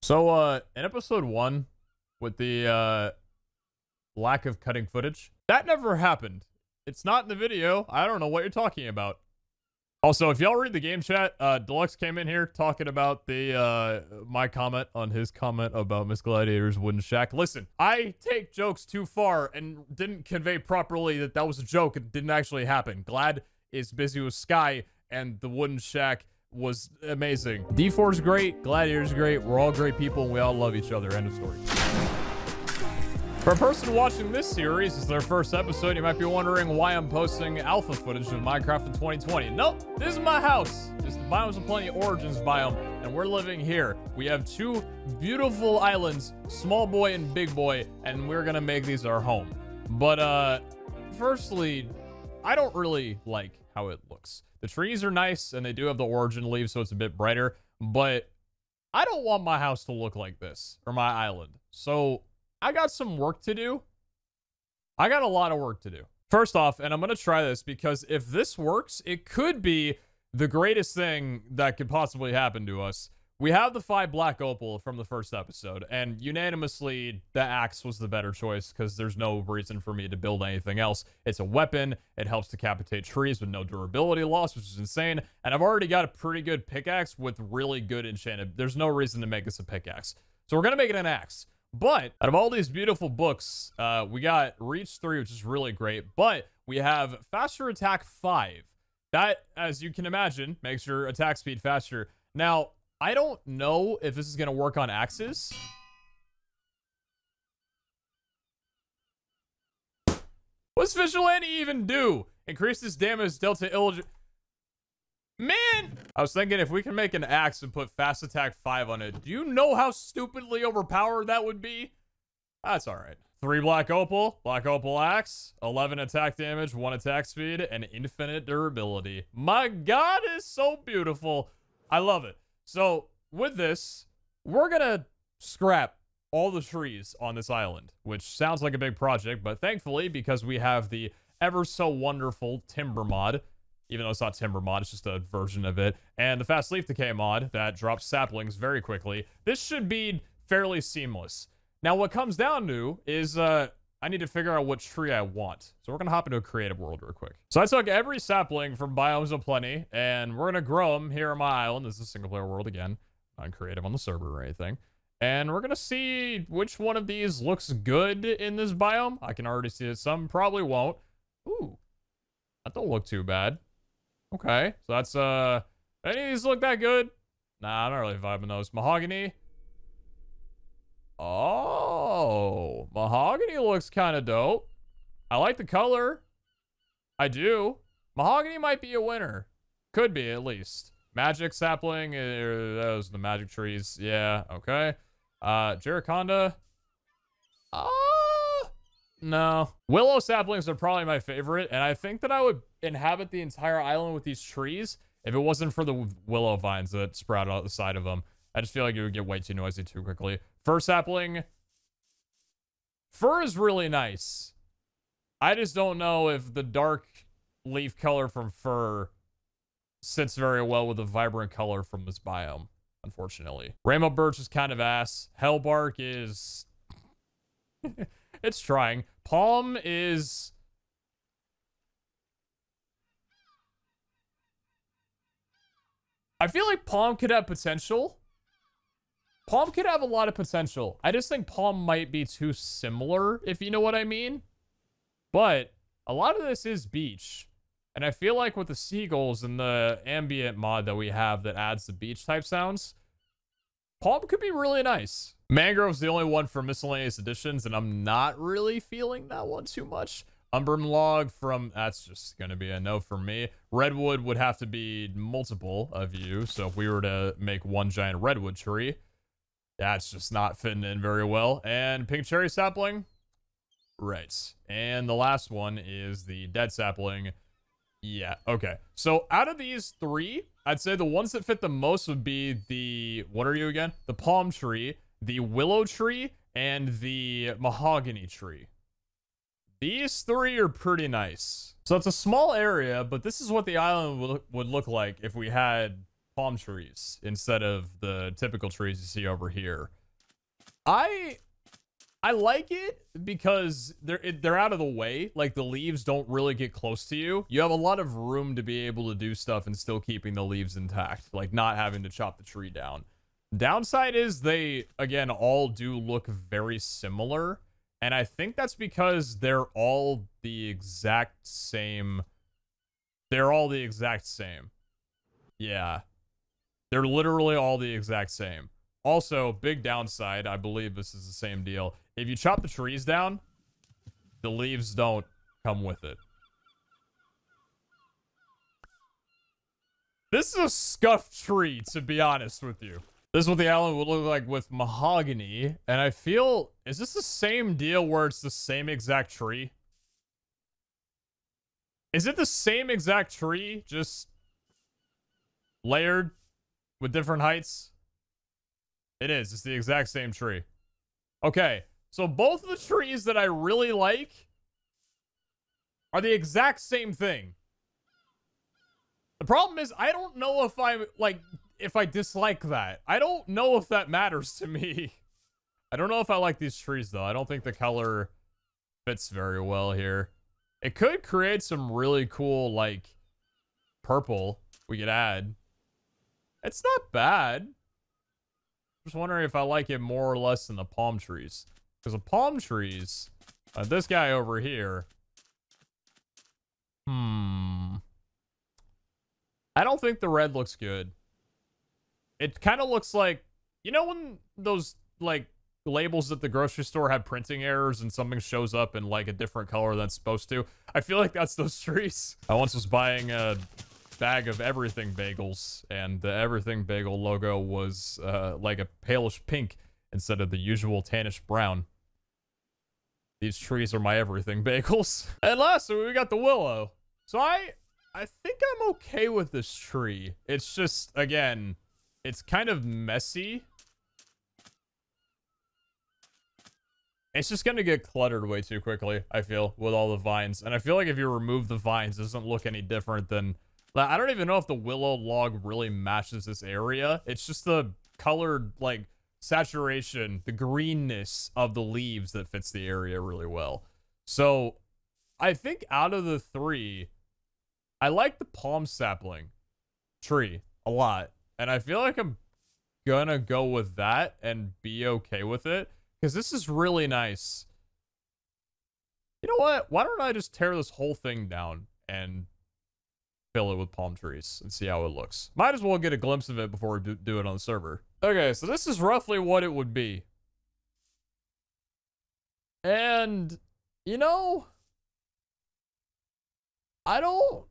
So, in episode 1, with the, lack of cutting footage, that never happened. It's not in the video. I don't know what you're talking about. Also, if y'all read the game chat, Deluxe came in here talking about the, my comment on his comment about Miss Gladiator's wooden shack. Listen, I take jokes too far and didn't convey properly that that was a joke. It didn't actually happen. Glad is busy with Sky, and the wooden shack was amazing. D4's great, Gladiator's great, we're all great people, and we all love each other. End of story. For a person watching this series, it's their first episode, you might be wondering why I'm posting alpha footage of Minecraft in 2020. Nope, this is my house. It's the Biomes of Plenty Origins biome, and we're living here. We have two beautiful islands, Small Boy and Big Boy, and we're gonna make these our home. But, firstly, I don't really like how it looks. The trees are nice, and they do have the origin leaves, so it's a bit brighter, but I don't want my house to look like this, or my island. So I got some work to do. I got a lot of work to do. First off, and I'm going to try this because if this works, it could be the greatest thing that could possibly happen to us. We have the 5 black opal from the first episode, and unanimously, the axe was the better choice because there's no reason for me to build anything else. It's a weapon. It helps decapitate trees with no durability loss, which is insane. And I've already got a pretty good pickaxe with really good enchanted. There's no reason to make this a pickaxe. So we're going to make it an axe. But out of all these beautiful books, we got Reach 3, which is really great. But we have Faster Attack 5. That, as you can imagine, makes your attack speed faster. Now, I don't know if this is going to work on axes. What's Vigilante even do? Increases damage dealt to illegit... Man! I was thinking if we can make an axe and put Fast Attack 5 on it, do you know how stupidly overpowered that would be? That's alright. 3 black opal axe, 11 attack damage, 1 attack speed, and infinite durability. My god, it's so beautiful. I love it. So, with this, we're gonna scrap all the trees on this island, which sounds like a big project, but thankfully, because we have the ever so wonderful timber mod, even though it's not timber mod, it's just a version of it, and the fast leaf decay mod that drops saplings very quickly, this should be fairly seamless. Now, what comes down to is, I need to figure out what tree I want. So we're going to hop into a creative world real quick. So I took every sapling from Biomes of Plenty, and we're going to grow them here on my island. This is a single-player world again. Not creative on the server or anything. And we're going to see which one of these looks good in this biome. I can already see that some probably won't. Ooh, that don't look too bad. Okay, so that's, any of these look that good? Nah, I'm not really vibing those. Mahogany. Oh, mahogany looks kind of dope. I like the color. I do. Mahogany might be a winner. Could be, at least. Magic sapling. Those are the magic trees. Yeah, okay. Jericonda. No. Willow saplings are probably my favorite, and I think that I would inhabit the entire island with these trees if it wasn't for the willow vines that sprout out the side of them. I just feel like it would get way too noisy too quickly. Fir sapling. Fir is really nice. I just don't know if the dark leaf color from fir sits very well with the vibrant color from this biome, unfortunately. Rainbow birch is kind of ass. Hellbark is... it's trying. Palm is... I feel like palm could have potential. Palm could have a lot of potential. I just think palm might be too similar, if you know what I mean. But a lot of this is beach. And I feel like with the seagulls and the ambient mod that we have that adds the beach type sounds, palm could be really nice. Mangrove's the only one for miscellaneous additions, and I'm not really feeling that one too much. Umbrem log from, that's just going to be a no for me. Redwood would have to be multiple of you. So if we were to make one giant redwood tree, that's just not fitting in very well. And pink cherry sapling. Right. And the last one is the dead sapling. Yeah, okay. So out of these 3, I'd say the ones that fit the most would be the, what are you again? The palm tree, the willow tree, and the mahogany tree. These 3 are pretty nice. So it's a small area, but this is what the island would look like if we had palm trees instead of the typical trees you see over here. I like it because they're out of the way. Like, the leaves don't really get close to you. You have a lot of room to be able to do stuff and still keeping the leaves intact, like not having to chop the tree down. Downside is they, again, all do look very similar. And I think that's because they're all the exact same. They're all the exact same. Yeah. They're literally all the exact same. Also, big downside, I believe this is the same deal. If you chop the trees down, the leaves don't come with it. This is a scuffed tree, to be honest with you. This is what the island would look like with mahogany. And I feel, is this the same deal where it's the same exact tree? Is it the same exact tree, just layered with different heights? It is. It's the exact same tree. Okay. So both of the trees that I really like are the exact same thing. The problem is I don't know if I dislike that. I don't know if that matters to me. I don't know if I like these trees though. I don't think the color fits very well here. It could create some really cool, like, purple we could add. It's not bad. Just wondering if I like it more or less than the palm trees. Because the palm trees, this guy over here. I don't think the red looks good. It kind of looks like, you know when those, like, labels at the grocery store have printing errors and something shows up in, like, a different color than it's supposed to? I feel like that's those trees. I once was buying a bag of Everything bagels, and the Everything bagel logo was like a palish pink instead of the usual tannish brown. These trees are my Everything bagels. And lastly, we got the willow. So I think I'm okay with this tree. It's just, again, it's kind of messy. It's just gonna get cluttered way too quickly, I feel, with all the vines. And I feel like if you remove the vines, it doesn't look any different than... I don't even know if the willow log really matches this area. It's just the colored, like, saturation, the greenness of the leaves that fits the area really well. So, I think out of the three, I like the palm sapling tree a lot. And I feel like I'm gonna go with that and be okay with it. Because this is really nice. You know what? Why don't I just tear this whole thing down and fill it with palm trees and see how it looks? Might as well get a glimpse of it before we do it on the server. Okay, so this is roughly what it would be. And, you know, I don't...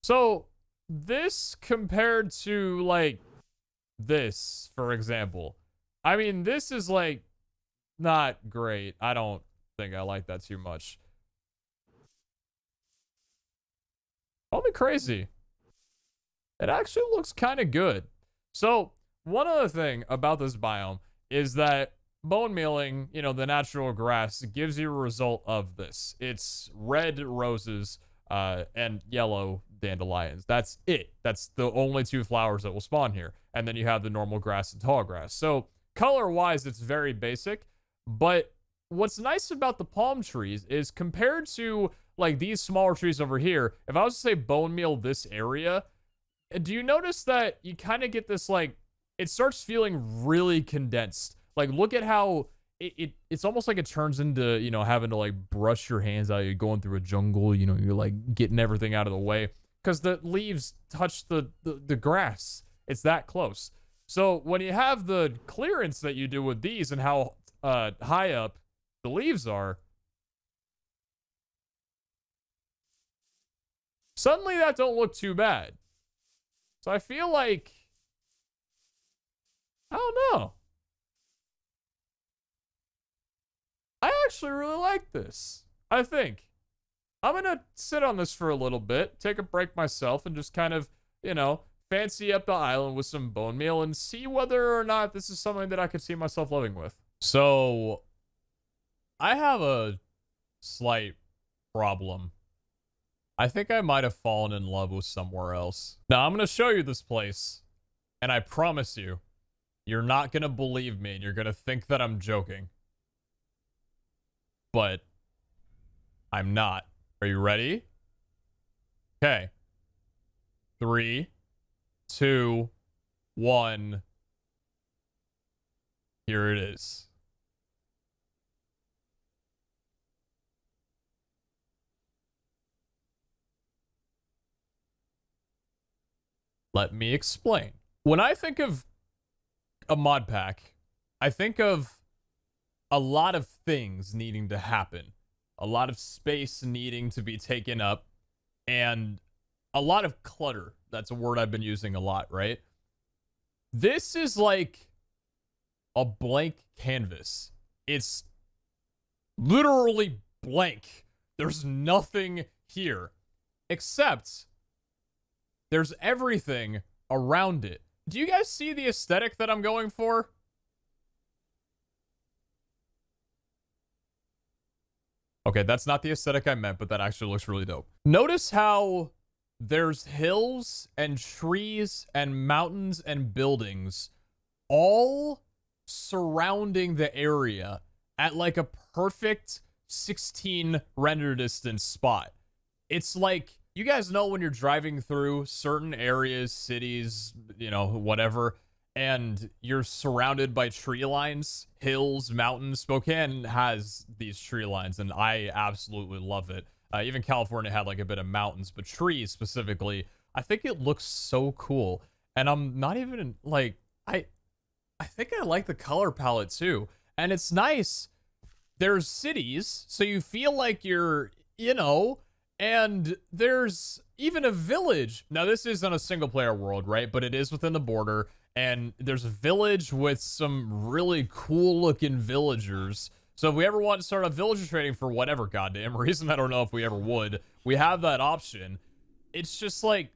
So, this compared to, like, this, for example. I mean, this is, like, not great. I don't think I like that too much. Call me crazy. It actually looks kind of good. So, one other thing about this biome is that bone mealing, you know, the natural grass, gives you a result of this. It's red roses and yellow dandelions. That's it. That's the only two flowers that will spawn here. And then you have the normal grass and tall grass. So, color-wise, it's very basic. But what's nice about the palm trees is compared to, like, these smaller trees over here, if I was to say bone meal this area, do you notice that you kind of get this, like, it starts feeling really condensed. Like, look at how it's almost like it turns into, you know, having to, like, brush your hands out. You're going through a jungle, you know, you're, like, getting everything out of the way. Because the leaves touch the grass. It's that close. So, when you have the clearance that you do with these and how high up the leaves are, suddenly that don't look too bad. So I feel like, I don't know. I actually really like this. I think. I'm gonna sit on this for a little bit, take a break myself, and just kind of, you know, fancy up the island with some bone meal and see whether or not this is something that I could see myself living with. So, I have a slight problem. I think I might have fallen in love with somewhere else. Now, I'm going to show you this place, and I promise you, you're not going to believe me, and you're going to think that I'm joking. But I'm not. Are you ready? Okay. 3, 2, 1. Here it is. Let me explain. When I think of a mod pack, I think of a lot of things needing to happen, a lot of space needing to be taken up, and a lot of clutter. That's a word I've been using a lot, right? This is like a blank canvas. It's literally blank. There's nothing here, except there's everything around it. Do you guys see the aesthetic that I'm going for? Okay, that's not the aesthetic I meant, but that actually looks really dope. Notice how there's hills and trees and mountains and buildings all surrounding the area at like a perfect 16 render distance spot. It's like, you guys know when you're driving through certain areas, cities, you know, whatever, and you're surrounded by tree lines, hills, mountains. Spokane has these tree lines, and I absolutely love it. Even California had like a bit of mountains, but trees specifically, I think it looks so cool. And I'm not even like, I think I like the color palette too. And it's nice. There's cities, so you feel like you're, you know, and there's even a village. Now, this isn't a single player world, right? But it is within the border. And there's a village with some really cool looking villagers. So if we ever want to start a villager trading for whatever goddamn reason, I don't know if we ever would, we have that option. It's just like,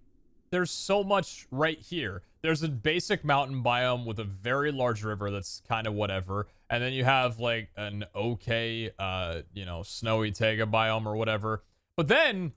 there's so much right here. There's a basic mountain biome with a very large river that's kind of whatever. And then you have like an okay, you know, snowy taiga biome or whatever. But then,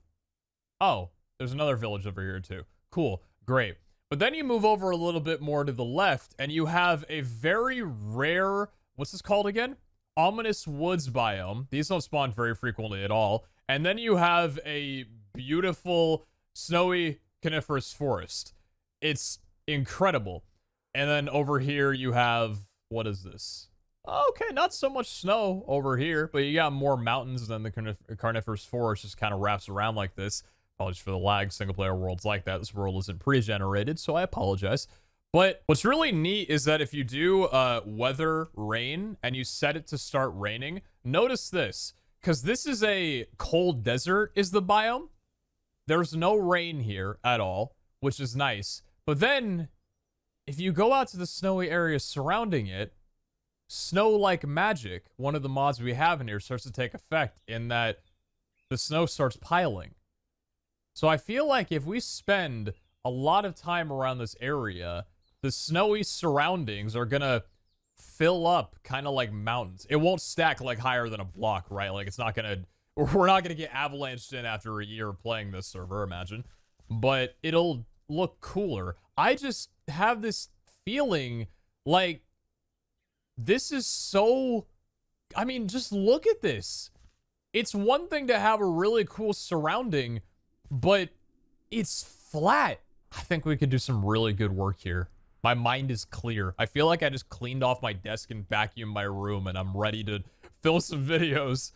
oh, there's another village over here too. Cool, great. But then you move over a little bit more to the left and you have a very rare, what's this called again? Ominous woods biome. These don't spawn very frequently at all. And then you have a beautiful snowy coniferous forest. It's incredible. And then over here you have, what is this? Okay, not so much snow over here, but you got more mountains than the coniferous forest just kind of wraps around like this. Apologies for the lag. Single player worlds like that. This world isn't pre-generated, so I apologize. But what's really neat is that if you do weather rain and you set it to start raining, notice this, because this is a cold desert is the biome. There's no rain here at all, which is nice. But then if you go out to the snowy areas surrounding it, Snow Like Magic, one of the mods we have in here, starts to take effect in that the snow starts piling. So I feel like if we spend a lot of time around this area, the snowy surroundings are gonna fill up kind of like mountains. It won't stack like higher than a block, right? Like it's not gonna, we're not gonna get avalanched in after a year playing this server, imagine. But it'll look cooler. I just have this feeling like this is so, I mean, just look at this. It's one thing to have a really cool surrounding, but it's flat. I think we could do some really good work here. My mind is clear. I feel like I just cleaned off my desk and vacuumed my room and I'm ready to film some videos.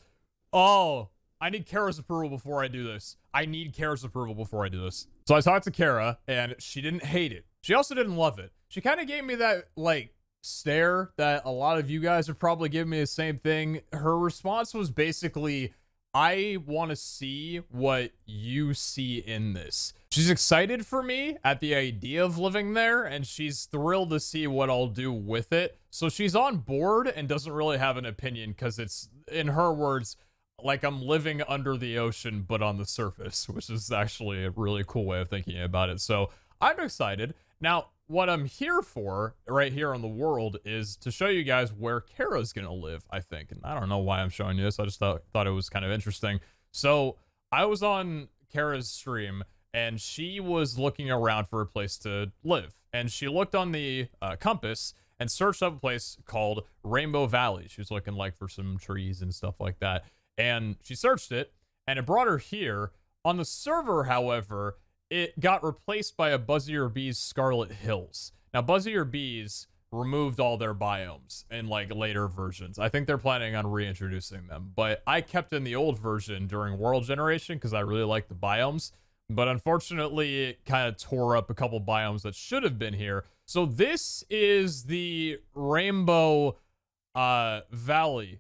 Oh, I need Kara's approval before I do this. I need Kara's approval before I do this. So I talked to Kara and she didn't hate it. She also didn't love it. She kind of gave me that like stare that a lot of you guys are probably giving me the same thing. Her response was basically, I want to see what you see in this. She's excited for me at the idea of living there, and she's thrilled to see what I'll do with it. So she's on board and doesn't really have an opinion because it's, in her words, like I'm living under the ocean, but on the surface, which is actually a really cool way of thinking about it. So I'm excited. Now, what I'm here for right here on the world is to show you guys where Kara's gonna live, I think. And I don't know why I'm showing you this. I just thought it was kind of interesting. So I was on Kara's stream, and she was looking around for a place to live. And she looked on the compass and searched up a place called Rainbow Valley. She was looking like for some trees and stuff like that. And she searched it, and it brought her here. On the server, however, it got replaced by a Buzzier Bees Scarlet Hills. Now, Buzzier Bees removed all their biomes in like later versions. I think they're planning on reintroducing them, but I kept in the old version during world generation because I really like the biomes. But unfortunately, it kind of tore up a couple biomes that should have been here. So this is the Rainbow Valley.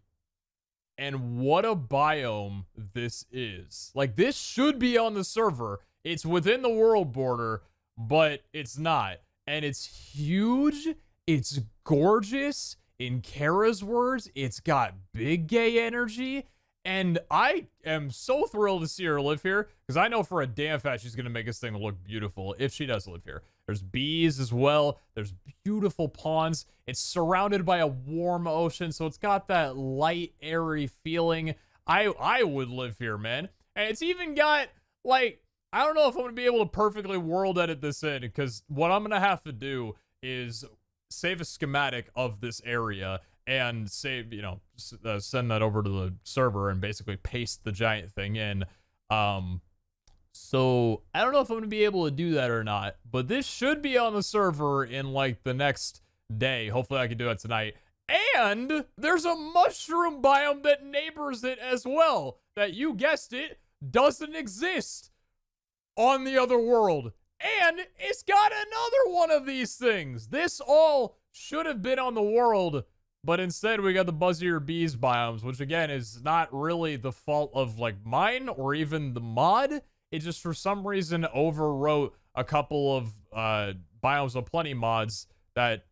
And what a biome this is. Like, this should be on the server. It's within the world border, but it's not. And it's huge. It's gorgeous. In Kara's words, it's got big gay energy. And I am so thrilled to see her live here, because I know for a damn fact she's going to make this thing look beautiful if she does live here. There's bees as well. There's beautiful ponds. It's surrounded by a warm ocean, so it's got that light, airy feeling. I would live here, man. And it's even got, like, I don't know if I'm going to be able to perfectly world edit this in, because what I'm going to have to do is save a schematic of this area and save, you know, send that over to the server and basically paste the giant thing in. So I don't know if I'm going to be able to do that or not, but this should be on the server in like the next day. Hopefully I can do it tonight. And there's a mushroom biome that neighbors it as well, that, you guessed it, doesn't exist on the other world. And it's got another one of these things. This all should have been on the world, but instead we got the Buzzier Bees biomes, which again is not really the fault of like mine or even the mod. It just for some reason overwrote a couple of Biomes of Plenty mods that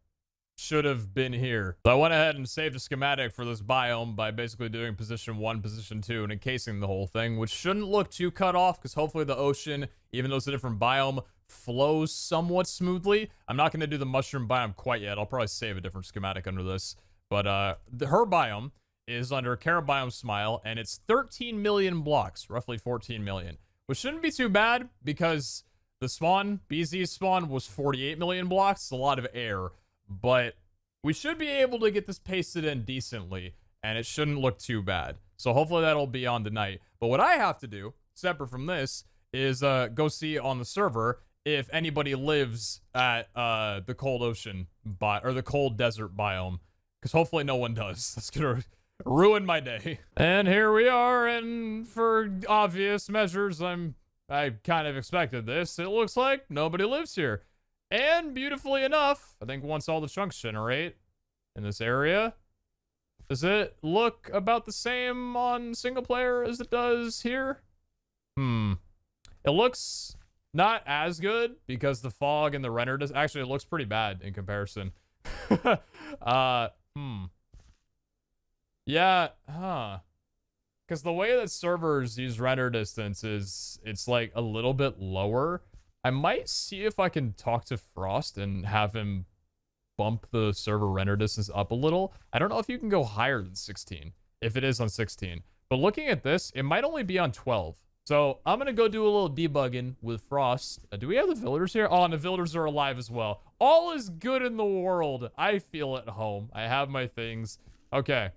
should have been here. So I went ahead and saved a schematic for this biome by basically doing position 1, position 2, and encasing the whole thing, which shouldn't look too cut off because hopefully the ocean, even though it's a different biome, flows somewhat smoothly. I'm not going to do the mushroom biome quite yet. I'll probably save a different schematic under this. But her biome is under Kara Biome Smile, and it's 13 million blocks, roughly 14 million, which shouldn't be too bad because the spawn, BZ's spawn, was 48 million blocks. It's a lot of air, but we should be able to get this pasted in decently, and it shouldn't look too bad. So hopefully that'll be on tonight. But what I have to do, separate from this, is go see on the server if anybody lives at the cold ocean or the cold desert biome. Because hopefully no one does. That's going to ruin my day. And here we are, and for obvious measures, I kind of expected this. It looks like nobody lives here. And beautifully enough, I think once all the chunks generate in this area, does it look about the same on single player as it does here? It looks not as good because the fog and the render does actually, it looks pretty bad in comparison. Yeah, because the way that servers use render distance is, it's like a little bit lower. I might see if I can talk to Frost and have him bump the server render distance up a little. I don't know if you can go higher than 16, if it is on 16. But looking at this, it might only be on 12. So I'm going to go do a little debugging with Frost. Do we have the villagers here? Oh, and the villagers are alive as well. All is good in the world. I feel at home. I have my things. Okay.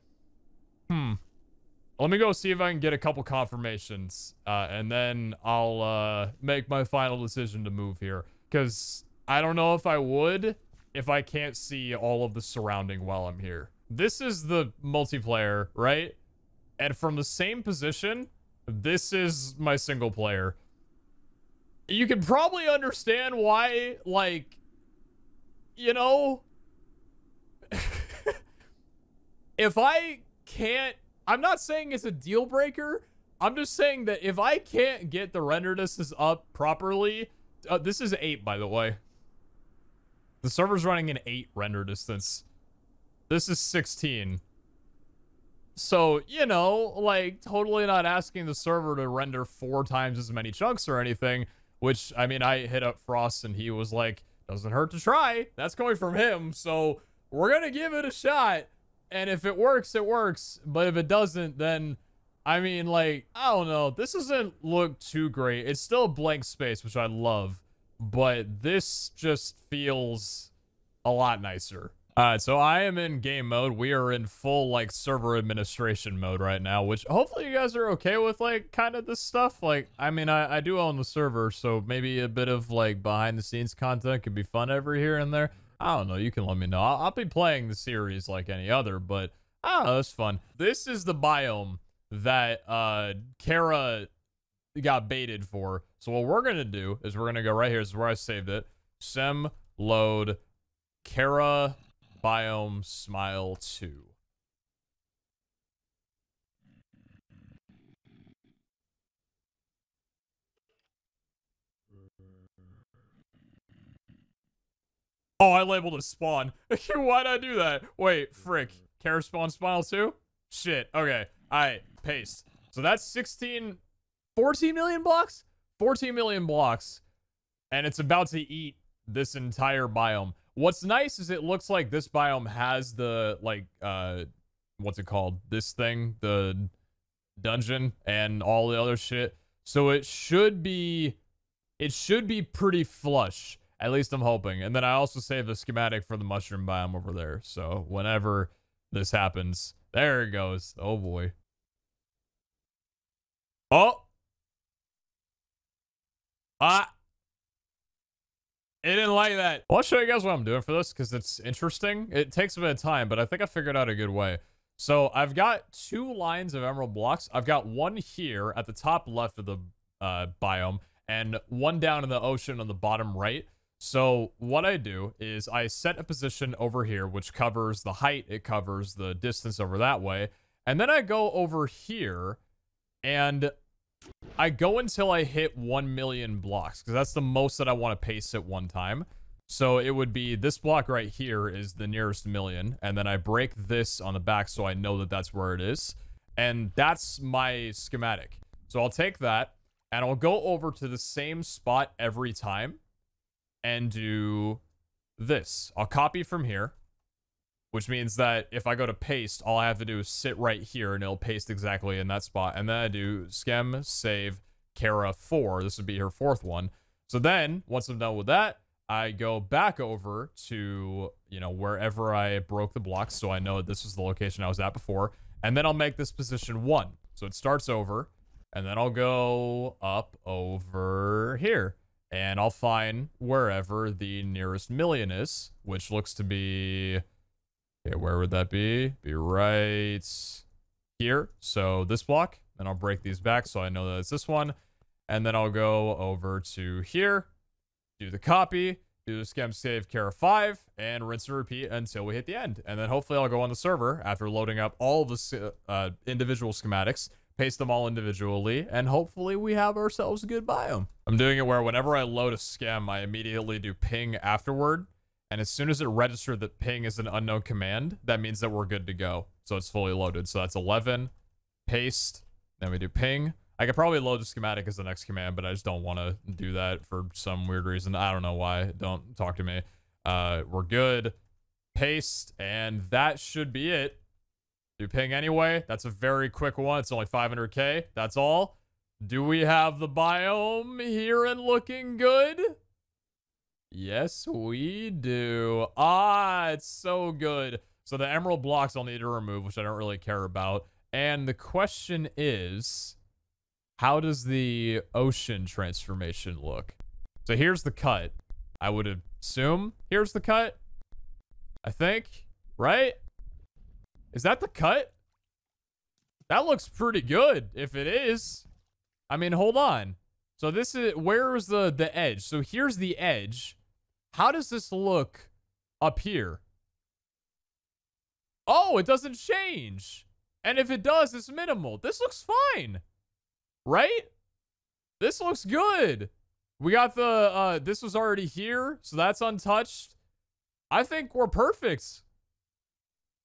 Let me go see if I can get a couple confirmations. And then I'll make my final decision to move here. Because I don't know if I would if I can't see all of the surrounding while I'm here. This is the multiplayer, right? And from the same position, this is my single player. You can probably understand why, like, you know, if I can't, I'm not saying it's a deal breaker. I'm just saying that if I can't get the render distance up properly, this is 8, by the way. The server's running an 8 render distance. This is 16. So, you know, like, totally not asking the server to render 4 times as many chunks or anything, which, I mean, I hit up Frost and he was like, doesn't hurt to try. That's coming from him, so we're gonna give it a shot. And if it works, it works. But if it doesn't, then I mean, like, I don't know. This doesn't look too great. It's still a blank space, which I love, but this just feels a lot nicer. All right, so I am in game mode. We are in full, like, server administration mode right now, which hopefully you guys are okay with, like, kind of this stuff. Like, I mean, I do own the server, so maybe a bit of, like, behind-the-scenes content could be fun every here and there. I don't know. You can let me know. I'll be playing the series like any other, but I don't know. It's fun. This is the biome that Kara got baited for. So what we're going to do is we're going to go right here. This is where I saved it. Sim load Kara biome smile 2. Oh, I labeled it spawn. Why'd I do that? Wait, frick. Kara spawn smile 2? Shit. Okay. All right. Paste. So that's 14 million blocks? 14 million blocks. And it's about to eat this entire biome. What's nice is it looks like this biome has the, like, what's it called? This thing, the dungeon and all the other shit. So it should be pretty flush. At least I'm hoping. And then I also saved the schematic for the mushroom biome over there. So whenever this happens, there it goes. Oh boy. Oh. It didn't like that. Well, I'll show you guys what I'm doing for this because it's interesting. It takes a bit of time, but I think I figured out a good way. So I've got 2 lines of emerald blocks. I've got one here at the top left of the biome and one down in the ocean on the bottom right. So what I do is I set a position over here, which covers the height. It covers the distance over that way. And then I go over here and I go until I hit 1 million blocks because that's the most that I want to paste at one time. So it would be this block right here is the nearest million. And then I break this on the back so I know that that's where it is. And that's my schematic. So I'll take that and I'll go over to the same spot every time and do this. I'll copy from here, which means that if I go to paste, all I have to do is sit right here and it'll paste exactly in that spot. And then I do schem save Kara 4. This would be her 4th one. So then once I'm done with that, I go back over to, you know, wherever I broke the blocks. So I know this is the location I was at before. And then I'll make this position 1. So it starts over and then I'll go up over here. And I'll find wherever the nearest million is, which looks to be... Okay, where would that be? Be right here. So this block. Then I'll break these back so I know that it's this one. And then I'll go over to here, do the copy, do the schem save Kara 5, and rinse and repeat until we hit the end. And then hopefully I'll go on the server after loading up all the individual schematics, paste them all individually, and hopefully we have ourselves a good biome. I'm doing it where whenever I load a schem, I immediately do ping afterward. And as soon as it registers that ping is an unknown command, that means that we're good to go. So it's fully loaded. So that's 11, paste, then we do ping. I could probably load the schematic as the next command, but I just don't want to do that for some weird reason. I don't know why. Don't talk to me. We're good. Paste, and that should be it. Do ping anyway. That's a very quick one. It's only 500k. That's all. Do we have the biome here and looking good? Yes, we do. Ah, it's so good. So the emerald blocks I'll need to remove, which I don't really care about. And the question is, how does the ocean transformation look? So here's the cut. I would assume here's the cut. I think, right? Is that the cut? That looks pretty good if it is. I mean, hold on. So this is, where is the edge? So here's the edge. How does this look up here? Oh, it doesn't change. And if it does, it's minimal. This looks fine. Right? This looks good. We got the, this was already here, so that's untouched. I think we're perfect.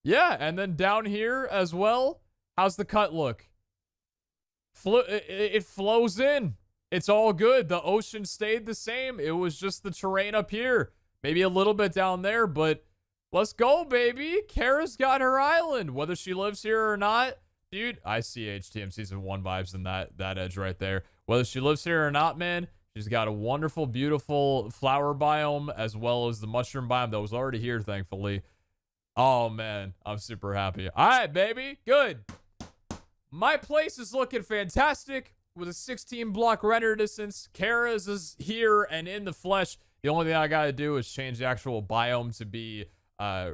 Yeah, and then down here as well. How's the cut look? It flows in. It's all good. The ocean stayed the same. It was just the terrain up here. Maybe a little bit down there, but let's go, baby. Kara's got her island. Whether she lives here or not, Dude, I see HTM Season 1 vibes in that edge right there. Whether she lives here or not, man, she's got a wonderful, beautiful flower biome as well as the mushroom biome that was already here, thankfully. Oh, man, I'm super happy. All right, baby, good. My place is looking fantastic with a 16 block render distance. Kara's is here and in the flesh. The only thing I got to do is change the actual biome to be I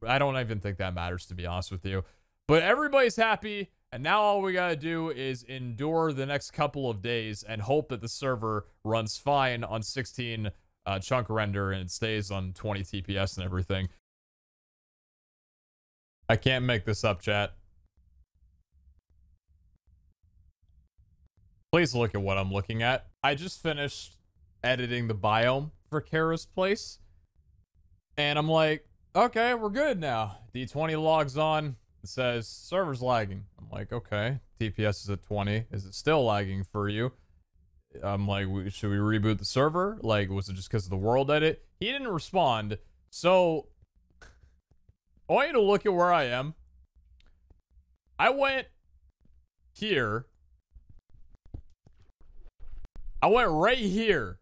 don't even think that matters, to be honest with you. But everybody's happy, and now all we gotta do is endure the next couple of days and hope that the server runs fine on 16 chunk render and it stays on 20 TPS and everything. I can't make this up, chat. Please look at what I'm looking at. I just finished editing the biome for Kara's place, and I'm like, okay, we're good now. D20 logs on. It says server's lagging. I'm like, okay, TPS is at 20. Is it still lagging for you? I'm like, should we reboot the server? Like, was it just because of the world edit? He didn't respond. So I want you to look at where I am. I went here. I went right here.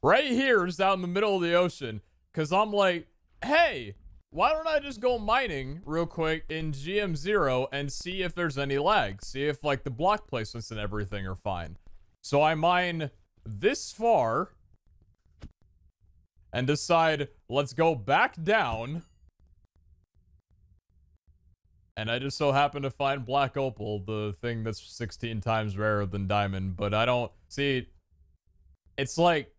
Right here, just out in the middle of the ocean. Because I'm like, hey, why don't I just go mining real quick in GM0 and see if there's any lag? See if, like, the block placements and everything are fine. So I mine this far and decide, let's go back down. And I just so happen to find Black Opal, the thing that's 16 times rarer than Diamond. But I don't... See, it's like...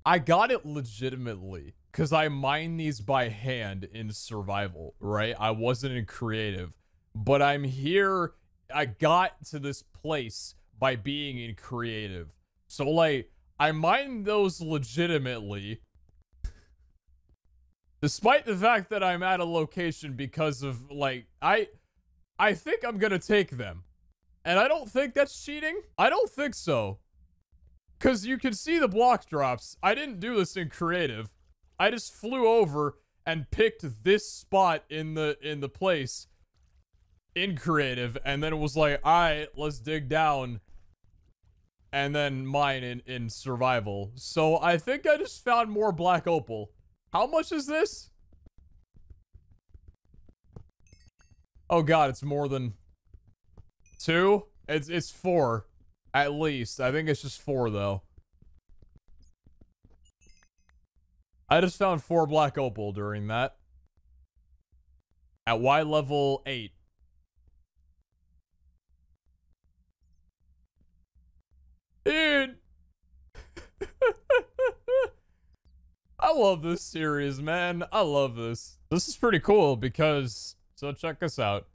I got it legitimately because I mine these by hand in survival, right? I wasn't in creative, but I'm here. I got to this place by being in creative. So, like, I mine those legitimately, despite the fact that I'm at a location because of, like, I think I'm gonna take them. And I don't think that's cheating. I don't think so. Because you can see the block drops. I didn't do this in creative. I just flew over and picked this spot in the place in creative. And then it was like, all right, let's dig down. And then mine in survival. So I think I just found more Black Opal. How much is this? Oh god, it's more than 2? It's 4. At least. I think it's just 4, though. I just found 4 Black Opal during that. At Y level 8. Dude! I love this series, man. I love this. This is pretty cool because... So check this out.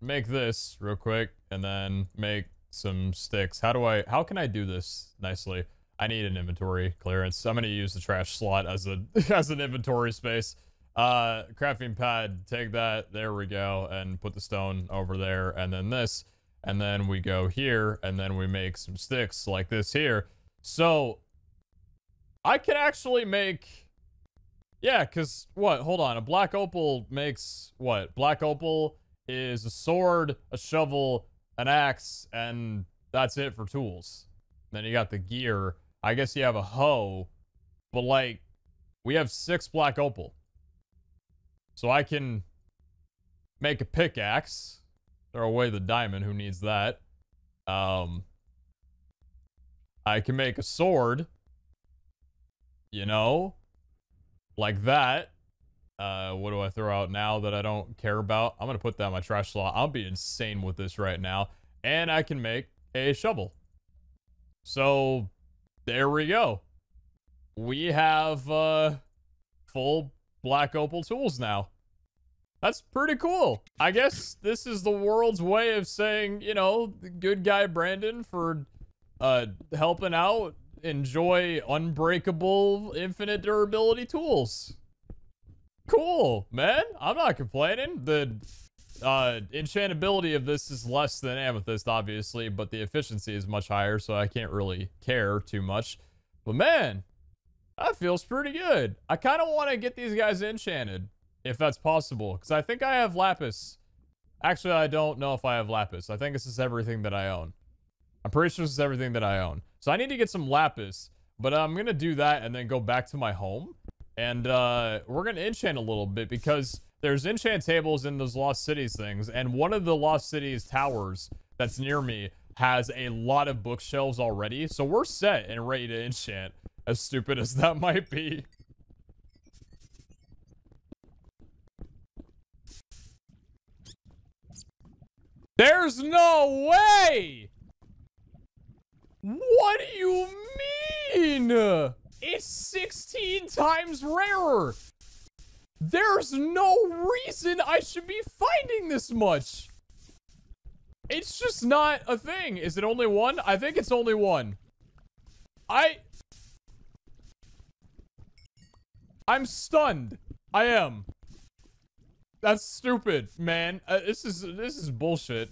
Make this real quick and then make some sticks. How can I do this nicely? I need an inventory clearance. I'm gonna use the trash slot as a as an inventory space. Crafting pad, take that, there we go, and put the stone over there, and then this, and then we go here, and then we make some sticks like this here. So I can actually make, yeah, because what? Hold on, a Black Opal makes what? Black Opal is a sword, a shovel, an axe, and that's it for tools. Then you got the gear. I guess you have a hoe, but like, we have 6 Black Opal. So I can make a pickaxe. Throw away the diamond, who needs that? I can make a sword. You know? Like that. What do I throw out now that I don't care about? I'm gonna put that in my trash slot. I'll be insane with this right now. And I can make a shovel. So, there we go. We have, full Black Opal tools now. That's pretty cool. I guess this is the world's way of saying, you know, good guy Brandon for, helping out. Enjoy unbreakable, infinite durability tools. Cool, man. I'm not complaining. The enchantability of this is less than amethyst, obviously, but the efficiency is much higher, so I can't really care too much. But man, That feels pretty good. I kind of want to get these guys enchanted, if that's possible, because I think I have lapis. Actually, I don't know if I have lapis. I think this is everything that I own. I'm pretty sure this is everything that I own. So I need to get some lapis, but I'm going to do that and then go back to my home. And we're going to enchant a little bit because there's enchant tables in those Lost Cities things. And one of the Lost Cities towers that's near me has a lot of bookshelves already. So we're set and ready to enchant, as stupid as that might be. There's no way! What do you mean? It's 16 times rarer. There's no reason I should be finding this much. It's just not a thing. Is it only one? I think it's only one. I'm stunned. I am. That's stupid, man. This is bullshit.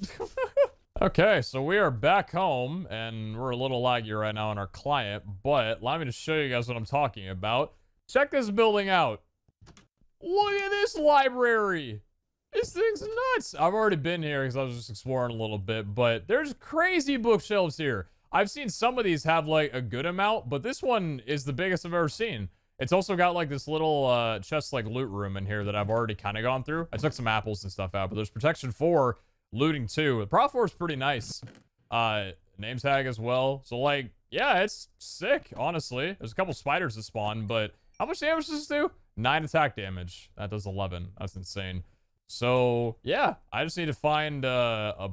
Okay, so we are back home, and we're a little laggy right now on our client, but allow me to show you guys what I'm talking about. Check this building out. Look at this library. This thing's nuts. I've already been here because I was just exploring a little bit, but there's crazy bookshelves here. I've seen some of these have like a good amount, but this one is the biggest I've ever seen. It's also got like this little chest like loot room in here that I've already kind of gone through. I took some apples and stuff out, but there's protection 4, looting 2. The Prot 4 is pretty nice. Name tag as well. So like, yeah, it's sick, honestly. There's a couple spiders that spawn, but how much damage does this do? 9 attack damage. That does 11. That's insane. So yeah, I just need to find an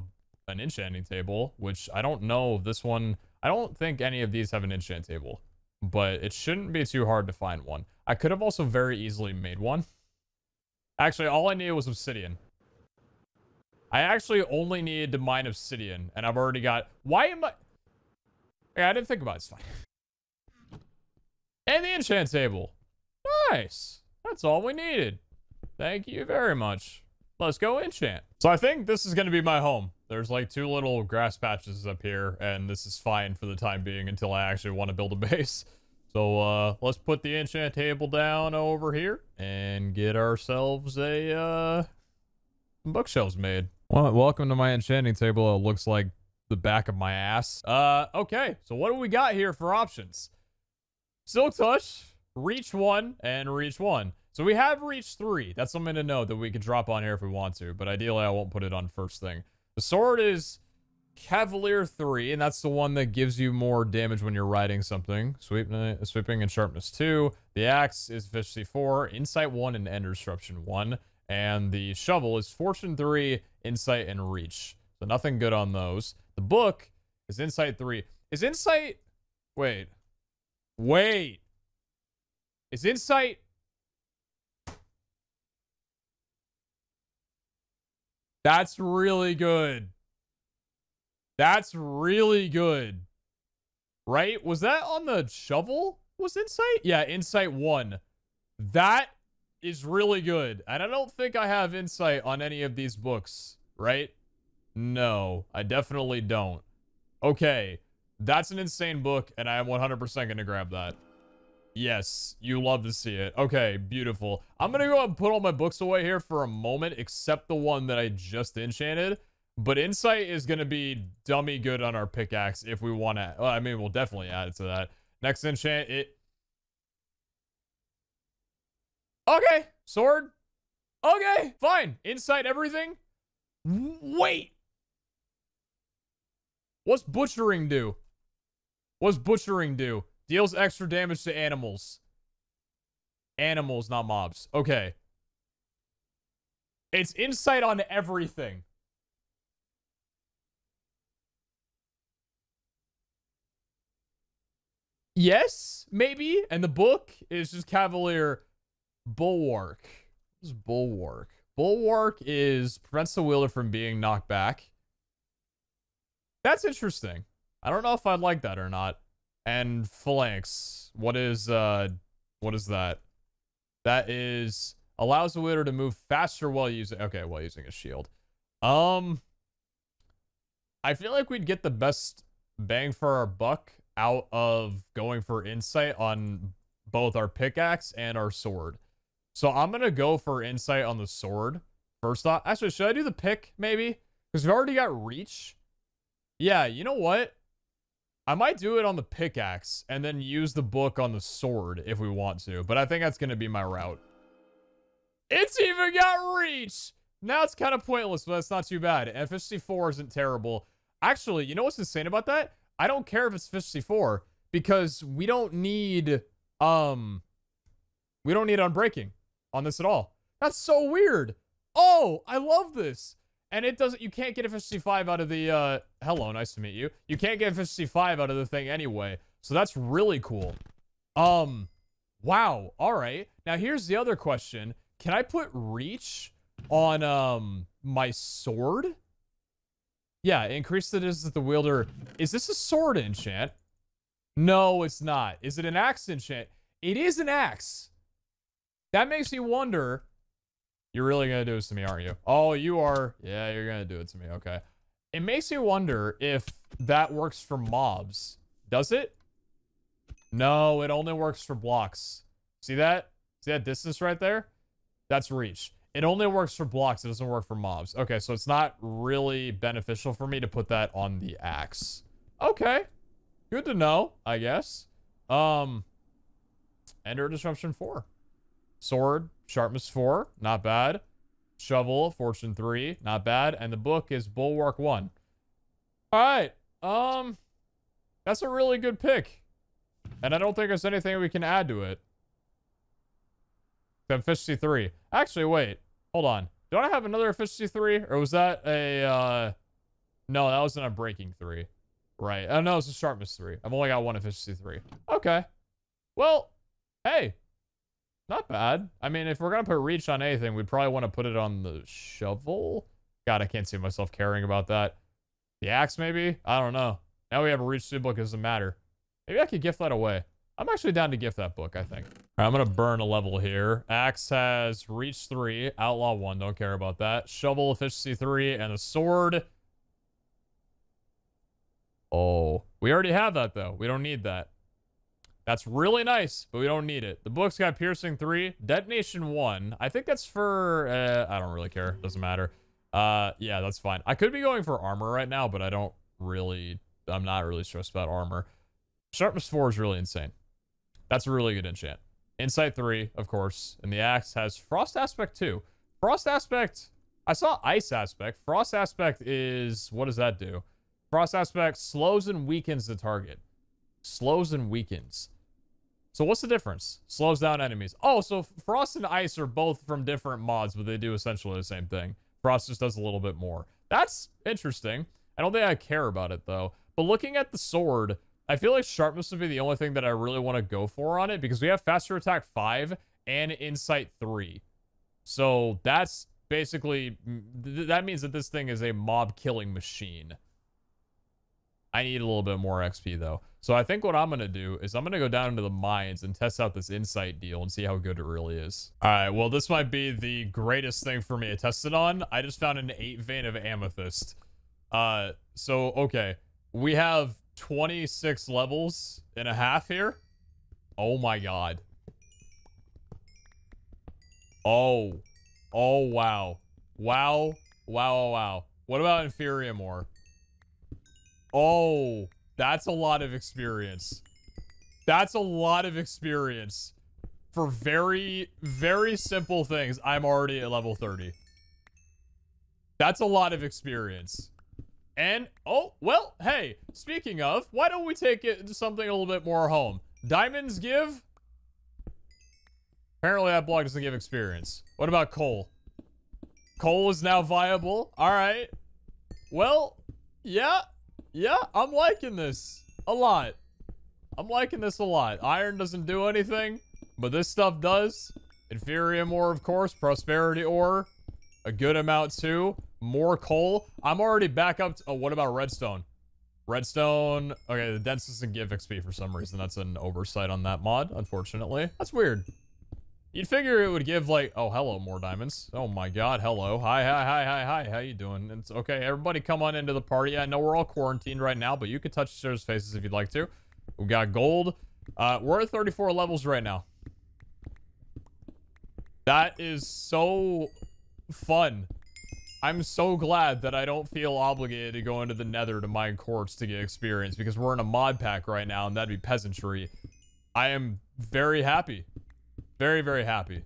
enchanting table, which I don't know this one. I don't think any of these have an enchant table, but it shouldn't be too hard to find one. I could have also very easily made one. Actually, all I needed was obsidian. I actually only needed to mine obsidian, and I've already got... Why am I... Yeah, I didn't think about it. It's fine. And the enchant table. Nice. That's all we needed. Thank you very much. Let's go enchant. So I think this is going to be my home. There's like 2 little grass patches up here, and this is fine for the time being until I actually want to build a base. So let's put the enchant table down over here and get ourselves a bookshelves made. Well, welcome to my enchanting table. It looks like the back of my ass. Okay, so what do we got here for options? Silk Touch, Reach 1, and Reach 1. So we have Reach 3. That's something to know that we can drop on here if we want to, but ideally I won't put it on first thing. The sword is Cavalier 3, and that's the one that gives you more damage when you're riding something. Sweeping and Sharpness 2. The axe is Efficiency 4, Insight 1, and End Disruption 1. And the shovel is Fortune 3, Insight, and Reach. So nothing good on those. The book is Insight 3. Is Insight... Wait. Is Insight... That's really good. That's really good. Right? Was that on the shovel? Was Insight? Yeah, Insight 1. That is really good. And I don't think I have Insight on any of these books, right? No, I definitely don't. Okay, that's an insane book, and I am 100% going to grab that. Yes, you love to see it. Okay, beautiful. I'm going to go and put all my books away here for a moment, except the one that I just enchanted. But Insight is going to be dummy good on our pickaxe if we want to. Well, I mean, we'll definitely add it to that. Next enchant, Okay, sword. Okay, fine. Insight everything. Wait. What's butchering do? What's butchering do? Deals extra damage to animals. Animals, not mobs. Okay. It's insight on everything. Yes, maybe. And the book is just Cavalier Bulwark. What is Bulwark? Bulwark is prevents the wielder from being knocked back. That's interesting. I don't know if I'd like that or not. And Phalanx. What is that? That is allows the wielder to move faster while using while using a shield. I feel like we'd get the best bang for our buck out of going for insight on both our pickaxe and our sword. So I'm going to go for insight on the sword. First off, actually, should I do the pick maybe? Because we've already got reach. Yeah, you know what? I might do it on the pickaxe and then use the book on the sword if we want to. But I think that's going to be my route. It's even got reach! Now it's kind of pointless, but that's not too bad. And efficiency 4 isn't terrible. Actually, you know what's insane about that? I don't care if it's efficiency 4 because we don't need unbreaking on this at all. That's so weird. Oh, I love this. And it doesn't, you can't get efficiency 5 out of the, hello, nice to meet you. You can't get efficiency 5 out of the thing anyway. So that's really cool. Wow. All right. Now here's the other question. Can I put reach on, my sword? Yeah, increase the distance of the wielder. Is this a sword enchant? No, it's not. Is it an axe enchant? It is an axe. That makes me wonder. You're really going to do this to me, aren't you? Oh, you are. Yeah, you're going to do it to me. Okay. It makes me wonder if that works for mobs. Does it? No, it only works for blocks. See that? See that distance right there? That's reach. It only works for blocks. It doesn't work for mobs. Okay, so it's not really beneficial for me to put that on the axe. Okay. Good to know, I guess. Ender Disruption 4. Sword, Sharpness 4. Not bad. Shovel, Fortune 3. Not bad. And the book is Bulwark 1. Alright. That's a really good pick. And I don't think there's anything we can add to it. Efficiency 3. Actually, wait. Hold on. Don't I have another efficiency 3? Or was that a, no, that was an unbreaking 3. Right. Oh, no, it's a sharpness 3. I've only got one efficiency 3. Okay. Well, hey. Not bad. I mean, if we're going to put reach on anything, we'd probably want to put it on the shovel. God, I can't see myself caring about that. The axe, maybe? I don't know. Now we have a reach 2 book. It doesn't matter. Maybe I could gift that away. I'm actually down to gift that book, I think. All right, I'm going to burn a level here. Axe has reach 3, outlaw 1. Don't care about that. Shovel, efficiency 3, and a sword. Oh, we already have that, though. We don't need that. That's really nice, but we don't need it. The book's got piercing 3, detonation 1. I think that's for, I don't really care. Doesn't matter. Yeah, that's fine. I could be going for armor right now, but I'm not really stressed about armor. Sharpness 4 is really insane. That's a really good enchant. Insight 3, of course. And the axe has Frost Aspect 2. Frost Aspect, I saw Ice Aspect. Frost Aspect is, what does that do? Frost Aspect slows and weakens the target. Slows and weakens. So what's the difference? Slows down enemies. Oh, so Frost and Ice are both from different mods, but they do essentially the same thing. Frost just does a little bit more. That's interesting. I don't think I care about it, though. But looking at the sword, I feel like sharpness would be the only thing that I really want to go for on it, because we have faster attack 5 and insight 3. So that's basically, that means that this thing is a mob killing machine. I need a little bit more XP though. So I think what I'm going to do is I'm going to go down into the mines and test out this insight deal and see how good it really is. All right, well, this might be the greatest thing for me to test it on. I just found an 8 vein of amethyst. So, okay, we have 26 levels and a half here. Oh my god. Oh. Oh, wow. Wow. Wow, wow. What about Inferium ore? Oh, that's a lot of experience. That's a lot of experience. For very, very simple things, I'm already at level 30. That's a lot of experience. And, oh, well, hey, speaking of, why don't we take it to something a little bit more home? Diamonds give? Apparently that block doesn't give experience. What about coal? Coal is now viable. All right. Well, yeah. Yeah, I'm liking this a lot. I'm liking this a lot. Iron doesn't do anything, but this stuff does. Inferium ore, of course. Prosperity ore. A good amount, too. More coal. I'm already back up to... Oh, what about redstone? Redstone... Okay, the dense doesn't give XP for some reason. That's an oversight on that mod, unfortunately. That's weird. You'd figure it would give, like... Oh, hello, more diamonds. Oh, my God. Hello. Hi, hi, hi, hi, hi. How you doing? It's okay. Everybody come on into the party. I know we're all quarantined right now, but you can touch each other's faces if you'd like to. We got gold. We're at 34 levels right now. That is so fun. I'm so glad that I don't feel obligated to go into the nether to mine quartz to get experience because we're in a mod pack right now and that'd be peasantry. I am very happy. Very, very happy.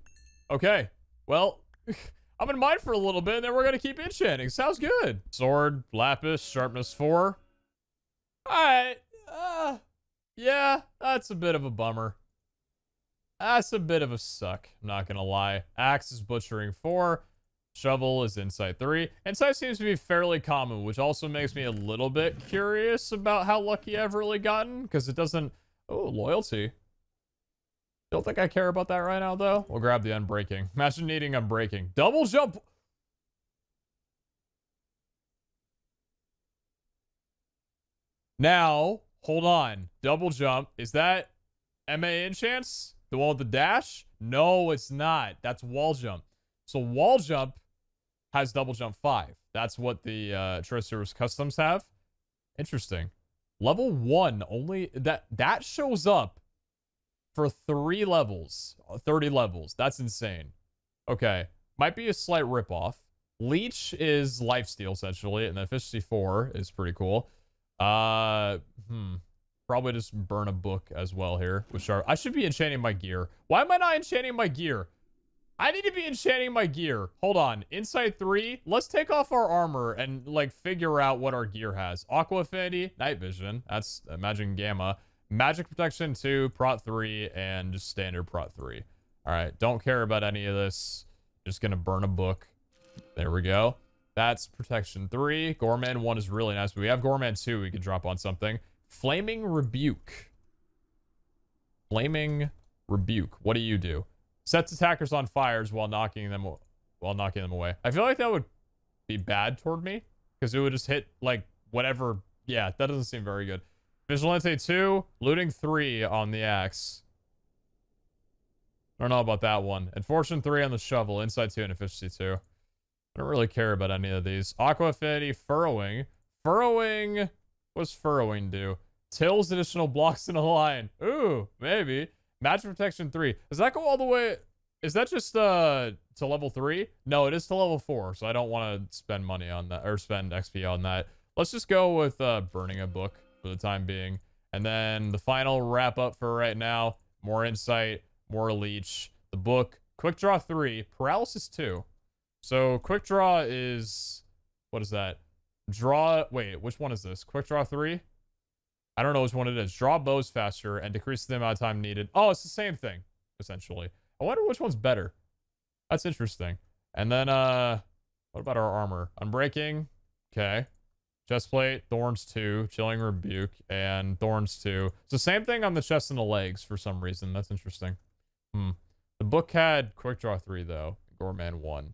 Okay. Well, I'm gonna mine for a little bit and then we're gonna keep enchanting. Sounds good. Sword, lapis, sharpness 4. Alright. Yeah, that's a bit of a bummer. That's a bit of a suck. I'm not gonna lie. Axe is butchering 4. Shovel is insight 3. Insight seems to be fairly common, which also makes me a little bit curious about how lucky I've really gotten, because it doesn't... Oh, loyalty. Don't think I care about that right now, though. We'll grab the unbreaking. Imagine needing unbreaking. Double jump! Now, hold on. Double jump. Is that MA enchants? The one with the dash? No, it's not. That's wall jump. So wall jump has double jump 5. That's what the Triceratops customs have. Interesting. Level 1 only that shows up for 3 levels, 30 levels. That's insane. Okay, might be a slight ripoff. Leech is lifesteal essentially, and then efficiency 4 is pretty cool. Probably just burn a book as well here with sharp. I should be enchanting my gear. Why am I not enchanting my gear? I need to be enchanting my gear. Hold on. Insight 3. Let's take off our armor and, like, figure out what our gear has. Aqua Affinity, Night Vision. That's Imagine Gamma. Magic Protection 2, Prot 3, and just standard Prot 3. Alright, don't care about any of this. Just gonna burn a book. There we go. That's Protection 3. Gorman 1 is really nice, but we have Gorman 2 we can drop on something. Flaming Rebuke. Flaming Rebuke. What do you do? Sets attackers on fires while knocking them away. I feel like that would be bad toward me because it would just hit like whatever. Yeah, that doesn't seem very good. Vigilante 2, looting 3 on the axe. I don't know about that one. And Fortune 3 on the shovel, insight 2 and efficiency 2. I don't really care about any of these. Aqua Affinity, furrowing. Furrowing, what's furrowing do? Tills additional blocks in a line. Ooh, maybe. Magic Protection 3. Does that go all the way? Is that just to level 3? No, it is to level 4, so I don't want to spend money on that, or spend XP on that. Let's just go with burning a book for the time being. And then the final wrap up for right now. More insight, more leech. The book, quick draw 3, paralysis 2. So quick draw is, what is that? Draw, wait, which one is this? Quick draw 3? I don't know which one it is. Draw bows faster and decrease the amount of time needed. Oh, it's the same thing, essentially. I wonder which one's better. That's interesting. And then, what about our armor? Unbreaking. Okay. Chestplate, Thorns 2, Chilling Rebuke, and Thorns 2. It's the same thing on the chest and the legs for some reason. That's interesting. The book had Quick Draw 3, though. Gorman 1.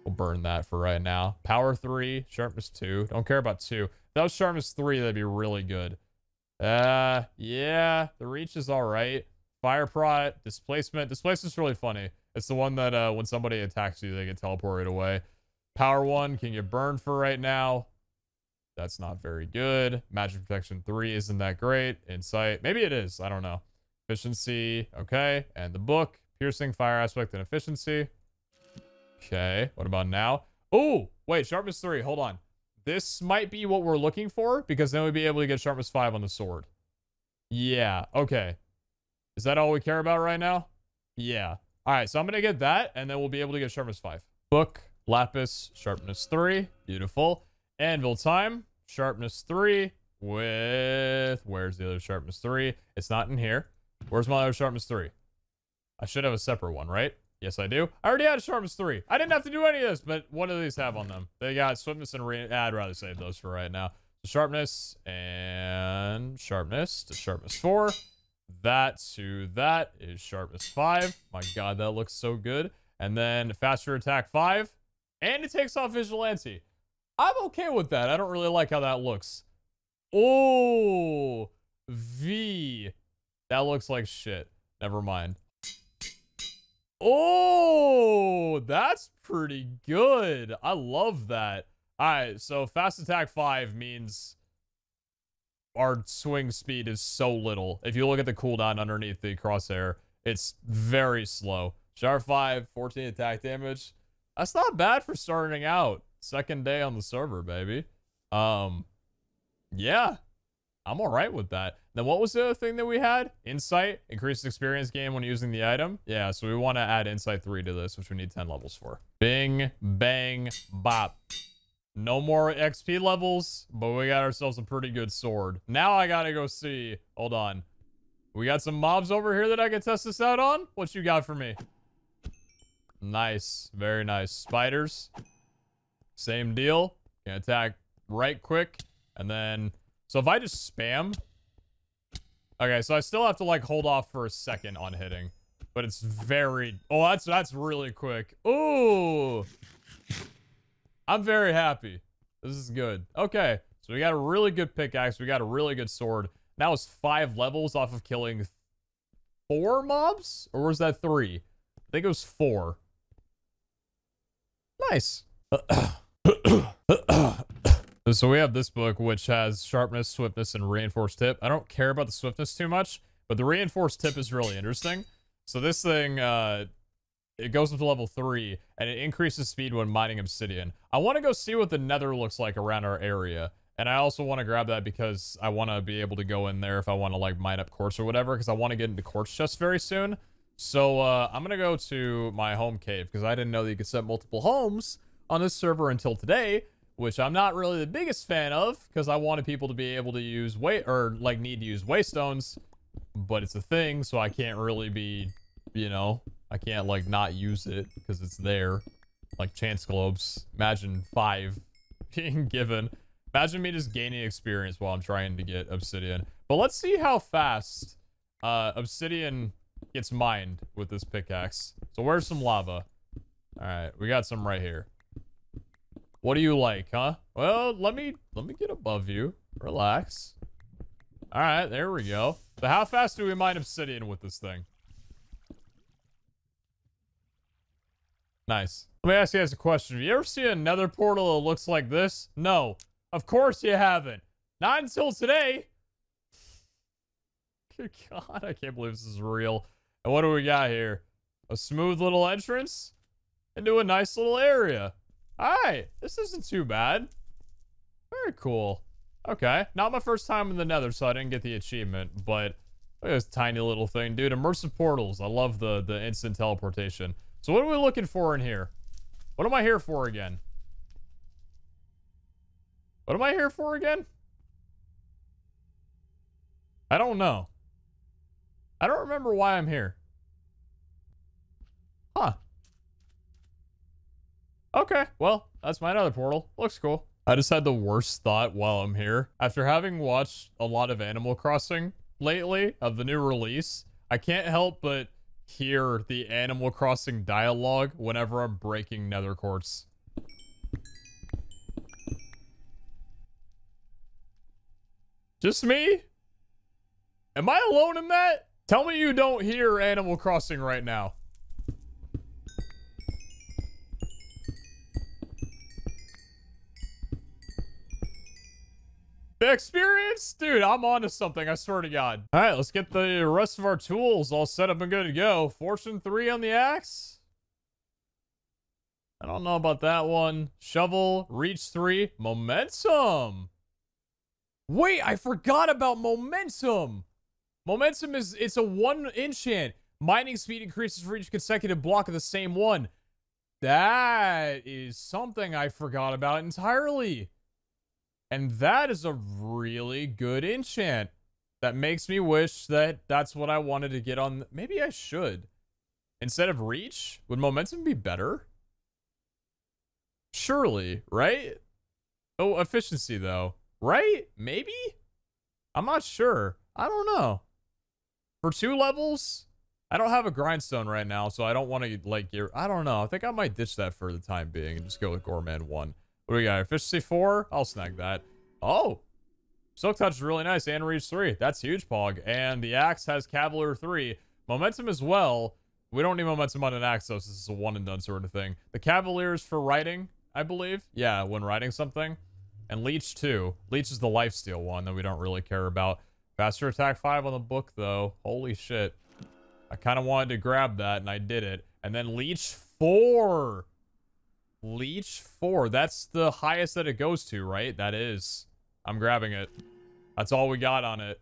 We'll burn that for right now. Power 3, Sharpness 2. Don't care about 2. If that was Sharpness 3, that'd be really good. Yeah, the reach is alright. Fire Prot, Displacement. Displacement's really funny. It's the one that when somebody attacks you, they get teleported away. Power 1 can get burned for right now. That's not very good. Magic Protection 3 isn't that great. Insight, maybe it is. I don't know. Efficiency, okay. And the book, Piercing, Fire Aspect, and Efficiency. Okay, what about now? Oh, wait, Sharpness 3, hold on. This might be what we're looking for, because then we'd be able to get Sharpness 5 on the sword. Yeah, okay. Is that all we care about right now? Yeah. Alright, so I'm gonna get that, and then we'll be able to get Sharpness 5. Book, Lapis, Sharpness 3, beautiful. Anvil time, Sharpness 3 with... Where's the other Sharpness 3? It's not in here. Where's my other Sharpness 3? I should have a separate one, right? Yes, I do. I already had a Sharpness 3. I didn't have to do any of this, but what do these have on them? They got Swiftness and I'd rather save those for right now. So Sharpness and Sharpness to Sharpness 4. That to that is Sharpness 5. My god, that looks so good. And then Faster Attack 5. And it takes off Vigilante. I'm okay with that. I don't really like how that looks. Oh, V. That looks like shit. Never mind. Oh, that's pretty good. I love that. All right, so Fast Attack 5 means... our swing speed is so little. If you look at the cooldown underneath the crosshair, it's very slow. Sharp 5, 14 attack damage. That's not bad for starting out. Second day on the server, baby. Yeah. I'm all right with that. Then what was the other thing that we had? Insight, increased experience gain when using the item. Yeah, so we want to add Insight 3 to this, which we need 10 levels for. Bing, bang, bop. No more XP levels, but we got ourselves a pretty good sword. Now I gotta go see. Hold on. We got some mobs over here that I can test this out on. What you got for me? Nice. Very nice. Spiders. Same deal. Can attack right quick. And then... So if I just spam... Okay, so I still have to, like, hold off for a second on hitting. But it's very... Oh, that's really quick. Ooh! I'm very happy. This is good. Okay, so we got a really good pickaxe. We got a really good sword. Now it's 5 levels off of killing 4 mobs? Or was that 3? I think it was 4. Nice. So we have this book, which has sharpness, swiftness, and reinforced tip. I don't care about the swiftness too much, but the reinforced tip is really interesting. So this thing, it goes up to level 3, and it increases speed when mining obsidian. I want to go see what the nether looks like around our area. And I also want to grab that because I want to be able to go in there if I want to, like, mine up quartz or whatever, because I want to get into quartz chests very soon. So, I'm going to go to my home cave, because I didn't know that you could set multiple homes on this server until today, which I'm not really the biggest fan of, because I wanted people to be able to use need to use waystones, but it's a thing, so I can't really be, you know, I can't, like, not use it, because it's there. Like, chance globes. Imagine 5 being given. Imagine me just gaining experience while I'm trying to get obsidian. But let's see how fast obsidian gets mined with this pickaxe. So where's some lava? Alright, we got some right here. What do you like, huh? Well, let me get above you. Relax. Alright, there we go. So how fast do we mine obsidian with this thing? Nice. Let me ask you guys a question. Have you ever seen another portal that looks like this? No. Of course you haven't. Not until today. Good God, I can't believe this is real. And what do we got here? A smooth little entrance into a nice little area. Alright, this isn't too bad. Very cool. Okay, not my first time in the nether, so I didn't get the achievement, but look at this tiny little thing. Dude, immersive portals. I love the instant teleportation. So what are we looking for in here? What am I here for again? What am I here for again? I don't know. I don't remember why I'm here. Huh. Okay, well, that's my other portal. Looks cool. I just had the worst thought while I'm here. After having watched a lot of Animal Crossing lately, of the new release, I can't help but hear the Animal Crossing dialogue whenever I'm breaking nether quartz. Just me? Am I alone in that? Tell me you don't hear Animal Crossing right now. The experience? Dude, I'm onto something, I swear to God. Alright, let's get the rest of our tools all set up and good to go. Fortune 3 on the axe? I don't know about that one. Shovel, reach 3, momentum. Wait, I forgot about momentum. Momentum it's a 1 enchant. Mining speed increases for each consecutive block of the same one. That is something I forgot about entirely. And that is a really good enchant. That makes me wish that that's what I wanted to get on. Maybe I should. Instead of reach, would momentum be better? Surely, right? Oh, efficiency though. Right? Maybe? I'm not sure. I don't know. For 2 levels, I don't have a grindstone right now, so I don't want to, like, I don't know. I think I might ditch that for the time being and just go with Gourmand 1. What do we got? Efficiency 4? I'll snag that. Oh! Silk Touch is really nice, and Reach 3. That's huge, Pog. And the axe has Cavalier 3. Momentum as well. We don't need momentum on an axe, though, so this is a one-and-done sort of thing. The Cavalier is for riding, I believe. Yeah, when riding something. And Leech 2. Leech is the lifesteal one that we don't really care about. Faster attack 5 on the book, though. Holy shit. I kind of wanted to grab that, and I did it. And then Leech 4. Leech 4. That's the highest that it goes to, right? That is. I'm grabbing it. That's all we got on it.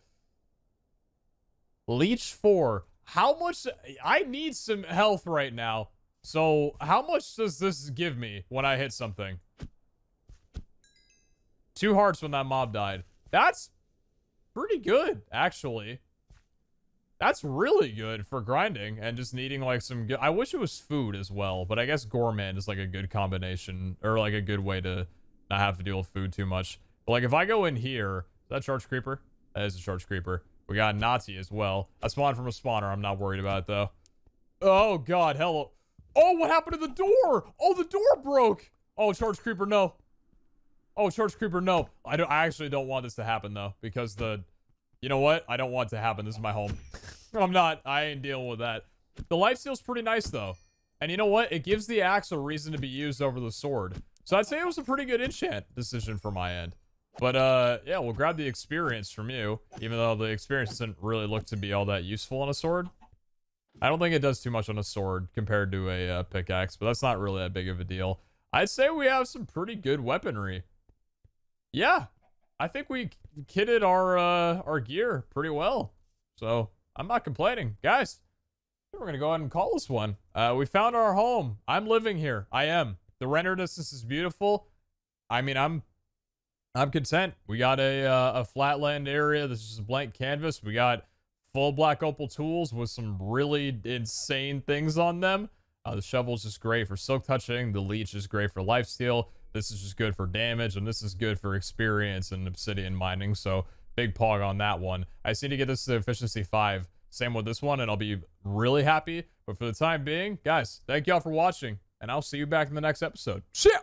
Leech 4. How much? I need some health right now. So, how much does this give me when I hit something? 2 hearts when that mob died. That's pretty good, actually. That's really good for grinding and just needing like some good... I wish it was food as well, but I guess Gourmand is like a good combination or like a good way to not have to deal with food too much. But like if I go in here, is that Charge Creeper? That is a Charge Creeper. We got Nazi as well. I spawned from a spawner. I'm not worried about it though. Oh god, hello. Oh, what happened to the door? Oh, the door broke. Oh, Charge Creeper, no. Oh, Charge Creeper, no. I actually don't want this to happen, though, because the... You know what? I don't want it to happen. This is my home. I ain't dealing with that. The lifesteal's pretty nice, though. And you know what? It gives the axe a reason to be used over the sword. So I'd say it was a pretty good enchant decision from my end. But, yeah, we'll grab the experience from you, even though the experience doesn't really look to be all that useful on a sword. I don't think it does too much on a sword compared to a pickaxe, but that's not really that big of a deal. I'd say we have some pretty good weaponry. Yeah, I think we kitted our gear pretty well. So, I'm not complaining. Guys, we're going to go ahead and call this one. We found our home. I'm living here. I am. The render distance is beautiful. I mean, I'm content. We got a flatland area. This is a blank canvas. We got full black opal tools with some really insane things on them. The shovel's just great for silk touching. The leech is great for lifesteal. This is just good for damage, and this is good for experience and obsidian mining. So big pog on that one. I just need to get this to efficiency 5. Same with this one, and I'll be really happy. But for the time being, guys, thank y'all for watching, and I'll see you back in the next episode. See ya!